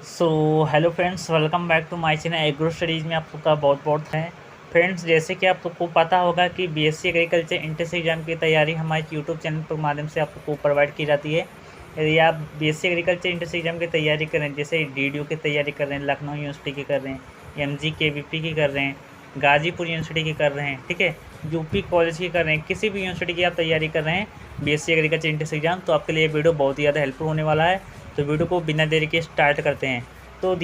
So hello friends, welcome back to my channel agro studies में आप सबका बहुत बहुत है। फ्रेंड्स, जैसे कि आप सबको पता होगा कि बीएससी एग्रीकल्चर एंट्रेंस एग्जाम की तैयारी हमारे यूट्यूब चैनल के माध्यम से आप सबको प्रोवाइड की जाती है। यदि आप बीएससी एग्रीकल्चर एंट्रेंस एग्जाम की तैयारी कर रहे हैं, जैसे डीडीयू की तैयारी कर रहे हैं, लखनऊ यूनिवर्सिटी की कर रहे हैं, एमजी केवीपी की कर रहे हैं, गाजीपुर यूनिवर्सिटी की कर रहे हैं, ठीक है, यूपी कॉलेज की कर रहे हैं, किसी भी यूनिवर्सिटी की आप तैयारी कर रहे हैं बीएससी एग्रीकल्चर एंट्रेंस एग्जाम, तो आपके लिए वीडियो बहुत ही ज़्यादा हेल्पफुल होने वाला है। तो वीडियो को बिना देरी के स्टार्ट करते हैं। तो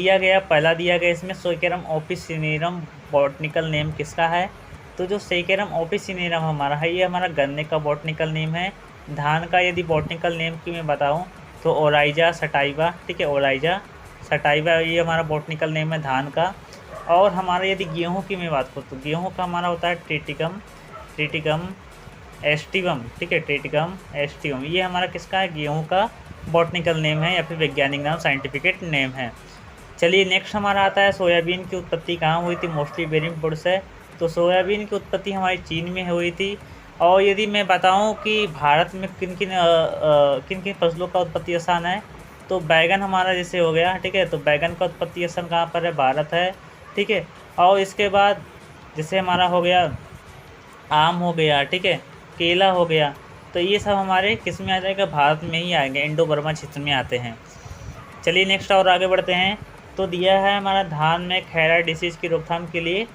पहला दिया गया इसमें सोइकेरम ऑफिसिनेरम बॉटनिकल नेम किसका है। तो जो सोइकेरम ऑफिसिनेरम हमारा है, ये हमारा गन्ने का बॉटनिकल नेम है। धान का यदि बॉटनिकल नेम की मैं बताऊं तो ओराइजा सटाइवा, ठीक है, ओराइजा सटाइवा ये हमारा बॉटनिकल नेम है धान का। और हमारा यदि गेहूं की मैं बात करूँ तो गेहूं का हमारा होता है ट्रिटिकम ट्रिटिकम एस्टिवम, ठीक है, ट्रिटिकम एस्टिवम, ये हमारा किसका है, गेहूं का बॉटनिकल नेम है या फिर वैज्ञानिक नाम, साइंटिफिक नेम है। चलिए नेक्स्ट हमारा आता है सोयाबीन की उत्पत्ति कहाँ हुई थी, मोस्टली वेरी इंपॉर्टेंट है। तो सोयाबीन की उत्पत्ति हमारी चीन में हुई थी। और यदि मैं बताऊं कि भारत में किन किन फसलों का उत्पत्ति स्थान है, तो बैगन हमारा जैसे हो गया, ठीक है, तो बैगन का उत्पत्ति स्थान कहाँ पर है, भारत है, ठीक है। और इसके बाद जैसे हमारा हो गया आम हो गया, ठीक है, केला हो गया, तो ये सब हमारे किस में आ जाएगा, भारत में ही आएंगे, इंडो बर्मा क्षेत्र में आते हैं। चलिए नेक्स्ट और आगे बढ़ते हैं। तो दिया है हमारा धान में खैरा डिसीज़ की रोकथाम के लिए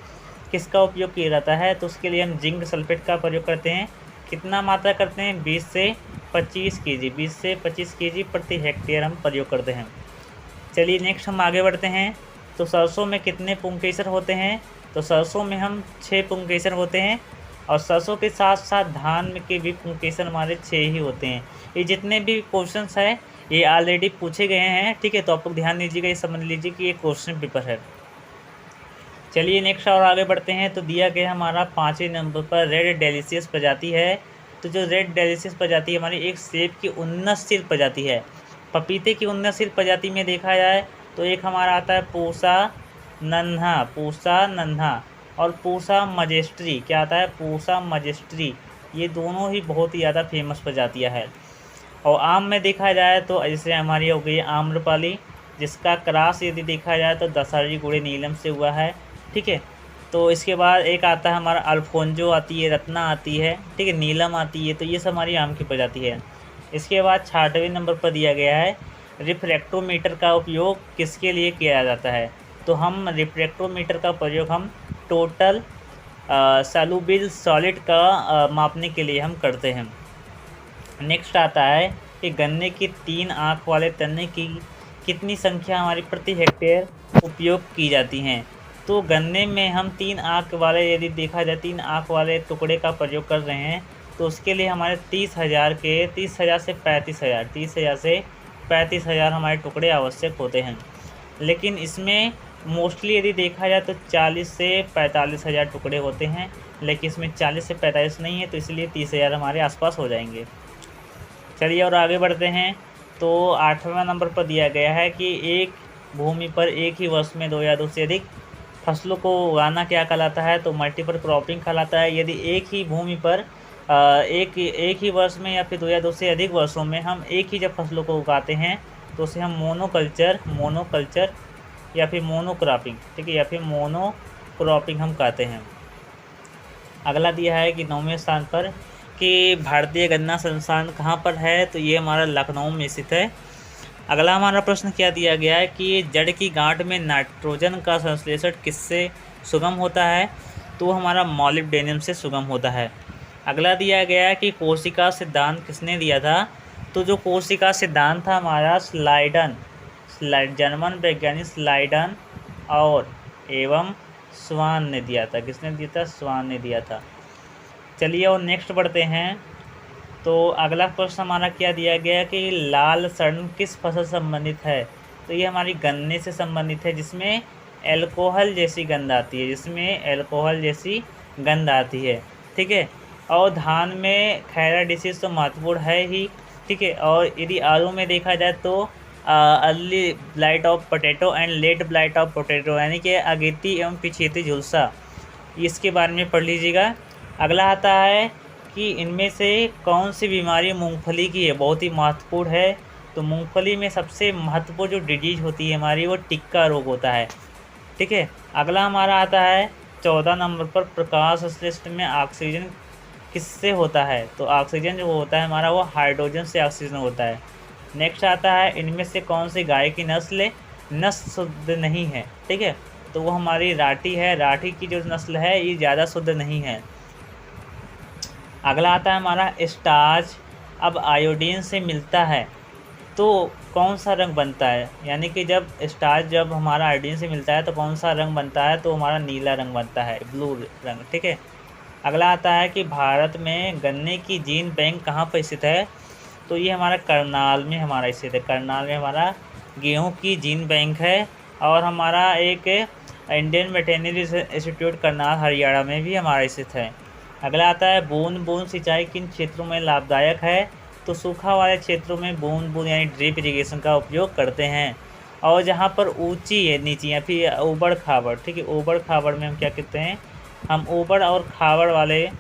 किसका उपयोग किया जाता है। तो उसके लिए हम जिंक सल्फेट का प्रयोग करते हैं। कितना मात्रा करते हैं, 20 से 25 केजी, 20 से 25 केजी प्रति हेक्टेयर हम प्रयोग करते हैं। चलिए नेक्स्ट हम आगे बढ़ते हैं। तो सरसों में कितने पुंकेसर होते हैं। तो सरसों में हम 6 पुंकेसर होते हैं। और सरसों के साथ साथ धान में के भी पुंकेसर हमारे 6 ही होते हैं। ये जितने भी क्वेश्चंस है ये ऑलरेडी पूछे गए हैं, ठीक है, तो आप लोग ध्यान दीजिएगा, ये समझ लीजिए कि ये क्वेश्चन पेपर है। चलिए नेक्स्ट और आगे बढ़ते हैं। तो दिया गया हमारा 5वें नंबर पर रेड डेलिशियस प्रजाति है। तो जो रेड डेलिशियस प्रजाति हमारी एक सेब की उन्नतशील प्रजाति है। पपीते की उन्नतशील प्रजाति में देखा जाए तो एक हमारा आता है पूसा नन्हा और पूसा मजेस्ट्री, क्या आता है, पूसा मजेस्ट्री, ये दोनों ही बहुत ही ज़्यादा फेमस प्रजातियाँ हैं। और आम में देखा जाए तो जैसे हमारी हो गई आम्रपाली, जिसका क्रॉस यदि देखा जाए तो दशहरी गुड़े नीलम से हुआ है, ठीक है। तो इसके बाद एक आता है हमारा अल्फोंजो आती है, रत्ना आती है, ठीक है, नीलम आती है, तो ये सब हमारी आम की प्रजाति है। इसके बाद 6वें नंबर पर दिया गया है रिफ्रैक्टोमीटर का उपयोग किसके लिए किया जाता है। तो हम रिफ्रैक्टोमीटर का प्रयोग हम टोटल सॉल्युबल सॉलिड का मापने के लिए हम करते हैं। नेक्स्ट आता है कि गन्ने की 3 आँख वाले तने की कितनी संख्या हमारी प्रति हेक्टेयर उपयोग की जाती हैं। तो गन्ने में हम 3 आँख वाले यदि देखा जाए 3 आँख वाले टुकड़े का प्रयोग कर रहे हैं, तो उसके लिए हमारे 30,000 से 35,000 हमारे टुकड़े आवश्यक होते हैं। लेकिन इसमें मोस्टली यदि देखा जाए तो 40 से 45,000 टुकड़े होते हैं, लेकिन इसमें 40 से 45 नहीं है, तो इसलिए 30,000 हमारे आसपास हो जाएंगे। चलिए और आगे बढ़ते हैं। तो 8वें नंबर पर दिया गया है कि एक भूमि पर एक ही वर्ष में 2 या 2 से अधिक फसलों को उगाना क्या कहलाता है। तो मल्टीपल क्रॉपिंग कहलाता है। यदि एक ही भूमि पर एक ही वर्ष में या फिर 2 या 2 से अधिक वर्षों में हम एक ही जब फसलों को उगाते हैं तो उसे हम मोनोकल्चर या फिर मोनोक्रॉपिंग, ठीक है, या फिर मोनोक्रॉपिंग हम कहते हैं। अगला दिया है कि 9वें स्थान पर कि भारतीय गन्ना संस्थान कहाँ पर है। तो ये हमारा लखनऊ में स्थित है। अगला हमारा प्रश्न क्या दिया गया है कि जड़ की गांठ में नाइट्रोजन का संश्लेषण किससे सुगम होता है। तो हमारा मॉलिब्डेनम से सुगम होता है। अगला दिया गया है कि कोशिका सिद्धांत किसने दिया था। तो जो कोशिका सिद्धांत था हमारा जर्मन वैज्ञानिक स्लाइडन और एवं स्वान ने दिया था। किसने दिया था, स्वान ने दिया था। चलिए और नेक्स्ट बढ़ते हैं। तो अगला प्रश्न हमारा क्या दिया गया है कि लाल सड़न किस फसल संबंधित है। तो ये हमारी गन्ने से संबंधित है, जिसमें एल्कोहल जैसी गंध आती है, ठीक है। और धान में खैरा डिसीज तो महत्वपूर्ण है ही, ठीक है। और यदि आलू में देखा जाए तो early blight of potato and let blight of potato, यानी कि अगेती एवं पिछेती झुलसा, इसके बारे में पढ़ लीजिएगा। अगला आता है कि इनमें से कौन सी बीमारी मूंगफली की है, बहुत ही महत्वपूर्ण है। तो मूंगफली में सबसे महत्वपूर्ण जो डिजीज होती है हमारी वो टिक्का रोग होता है। ठीक है, अगला हमारा आता है 14 नंबर पर, प्रकाश संश्लेषण में ऑक्सीजन किससे होता है? तो ऑक्सीजन जो होता है हमारा वो हाइड्रोजन से ऑक्सीजन होता है। नेक्स्ट आता है, इनमें से कौन सी गाय की नस्ल शुद्ध नहीं है? ठीक है, तो वो हमारी राठी है। राठी की जो नस्ल है ये ज़्यादा शुद्ध नहीं है। अगला आता है हमारा स्टार्च, अब आयोडीन से मिलता है तो कौन सा रंग बनता है? यानी कि जब स्टार्च जब हमारा आयोडीन से मिलता है तो कौन सा रंग बनता है? तो हमारा नीला रंग बनता है, ब्लू रंग। ठीक है, अगला आता है कि भारत में गन्ने की जीन बैंक कहाँ पर स्थित है? तो ये हमारा करनाल में हमारा स्थित है। करनाल में हमारा गेहूं की जीन बैंक है। और हमारा एक Indian veterinary institute Karnal Haryana में भी हमारा स्थित है। अगला आता है, बूंद बूंद सिंचाई किन क्षेत्रों में लाभदायक है? तो सूखा वाले क्षेत्रों में बूंद बूंद यानी ड्रिप इरिगेशन का उपयोग करते हैं। और जहाँ पर ऊंची है, नीची या फिर ऊबड़ खाबड़, ठीक है, ऊबड़ खाबड़ में हम क्या कहते हैं? हम ऊबड़ और खाबड़ वाले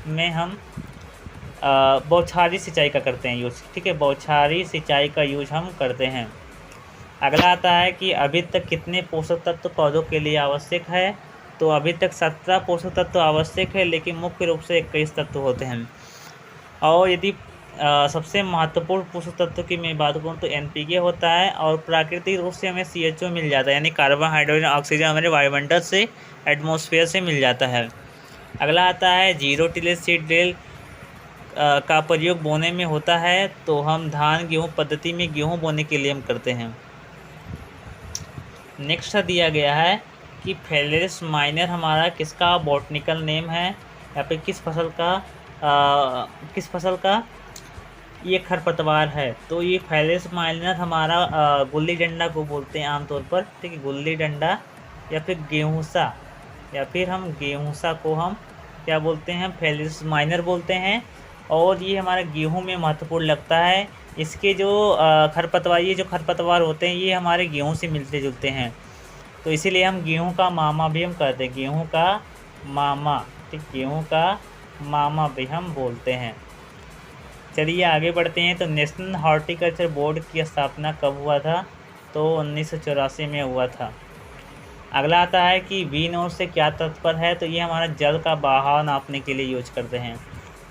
में हम बौछारी सिंचाई का करते हैं यूज़। ठीक है, बौछारी सिंचाई का यूज हम करते हैं। अगला आता है कि अभी तक कितने पोषक तत्व पौधों के लिए आवश्यक है? तो अभी तक 17 पोषक तत्व आवश्यक है, लेकिन मुख्य रूप से 21 तत्व होते हैं। और यदि सबसे महत्वपूर्ण पोषक तत्व की मैं बात करूँ तो NPK होता है। और प्राकृतिक रूप से हमें CHO मिल जाता है, यानी कार्बन, हाइड्रोजन, ऑक्सीजन हमारे वायुमंडल से, एटमॉस्फेयर से मिल जाता है। अगला आता है, जीरो टिलेज सीड ड्रिल का प्रयोग बोने में होता है। तो हम धान गेहूँ पद्धति में गेहूँ बोने के लिए हम करते हैं। नेक्स्ट दिया गया है कि फेलेरिस माइनर हमारा किसका बॉटनिकल नेम है, या फिर किस फसल का ये खरपतवार है? तो ये फेलेरिस माइनर हमारा गुल्ली डंडा को बोलते हैं आमतौर पर। ठीक है, गुल्ली डंडा या फिर गेहूँसा, या फिर हम गेहूँसा को हम क्या बोलते हैं? फेलेरिस माइनर बोलते हैं। और ये हमारा गेहूँ में महत्वपूर्ण लगता है। इसके जो खरपतवार होते हैं ये हमारे गेहूँ से मिलते जुलते हैं, तो इसीलिए हम गेहूँ का मामा भी हम कहते हैं, गेहूँ का मामा। ठीक, गेहूँ का मामा भी हम बोलते हैं। चलिए आगे बढ़ते हैं। तो नेशनल हॉर्टिकल्चर बोर्ड की स्थापना कब हुआ था? तो 1984 में हुआ था। अगला आता है कि वी नोट से क्या तात्पर्य है? तो ये हमारा जल का बहाव नापने के लिए यूज करते हैं।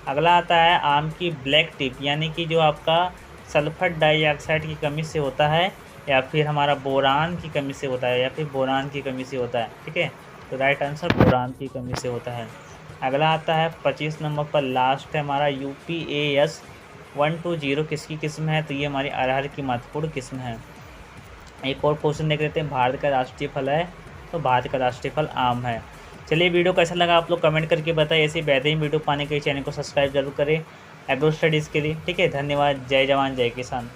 अगला आता है, आम की ब्लैक टिप यानी कि जो आपका सल्फर डाइऑक्साइड की कमी से होता है, या फिर हमारा बोरान की कमी से होता है, या फिर बोरान की कमी से होता है। ठीक है, तो राइट आंसर बोरान की कमी से होता है। अगला आता है 25 नंबर पर, लास्ट है हमारा UPAS 120 किसकी किस्म है? तो ये हमारी अरहर की महत्वपूर्ण किस्म है। एक और क्वेश्चन देख लेते हैं, भारत का राष्ट्रीय फल है? तो भारत का राष्ट्रीय फल आम है। चलिए, वीडियो कैसा लगा आप लोग कमेंट करके बताइए। ऐसी बेहतरीन वीडियो पाने के लिए चैनल को सब्सक्राइब जरूर करें एग्रो स्टडीज़ के लिए। ठीक है, धन्यवाद। जय जवान जय किसान।